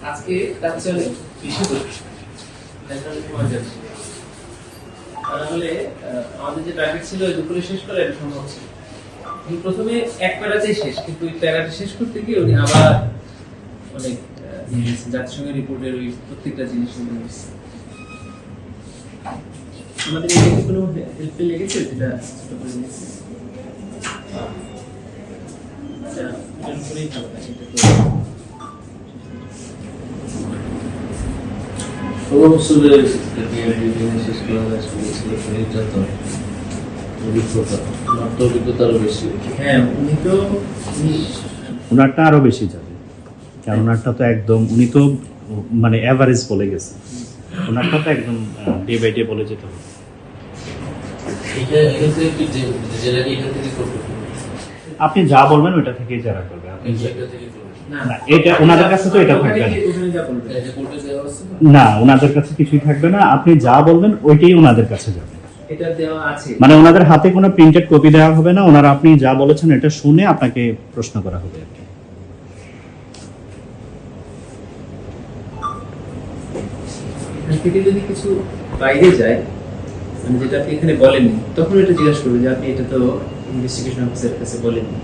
আজকে কাছে অনেক বেশি করে তাহলে আমাদের যে টার্গেট ছিল ওই দুপুরে শেষ করা এটা সম্ভব ছিল। প্রথমে এক প্যারাতেই শেষ, কিন্তু ওই প্যারাটা শেষ করতে গিয়ে উনি আবার অনেক জাতিসংঘের রিপোর্টের ওই প্রত্যেকটা জিনিস আমাদের এখানে কোনো হেল্প লেগেছে যেটা ছোট করে নিয়েছে এটার উপরেই ভালো লাগে এটা তো হ্যাঁ ওনারটা আরো বেশি যাবে, কারণ ওনারটা তো একদম উনি তো মানে এভারেজ বলে গেছে, ওনারটা তো একদম ডে বাই ডে বলে যেতে হবে। আপনি যা বলবেন ওইটা থেকেই যারা করবে, আপনি না এটা ওনাদের কাছে তো এটা থাকবে না, ওনাদের কাছে কিছুই থাকবে না, আপনি যা বলবেন ওইটাই ওনাদের কাছে যাবে। এটা দেওয়া আছে মানে ওনাদের হাতে কোনো প্রিন্টেড কপি দেওয়া হবে না, ওনারা আপনি যা বলেছেন এটা শুনে আপনাকে প্রশ্ন করা হবে আর কি। এখান থেকে যদি কিছু বাইরে যায় মানে যেটা আপনি এখানে বলেননি, তখন এটা জিজ্ঞাসা করবে যে আপনি এটা তো ইনভেস্টিগেশন অফিসারের কাছে বলেননি।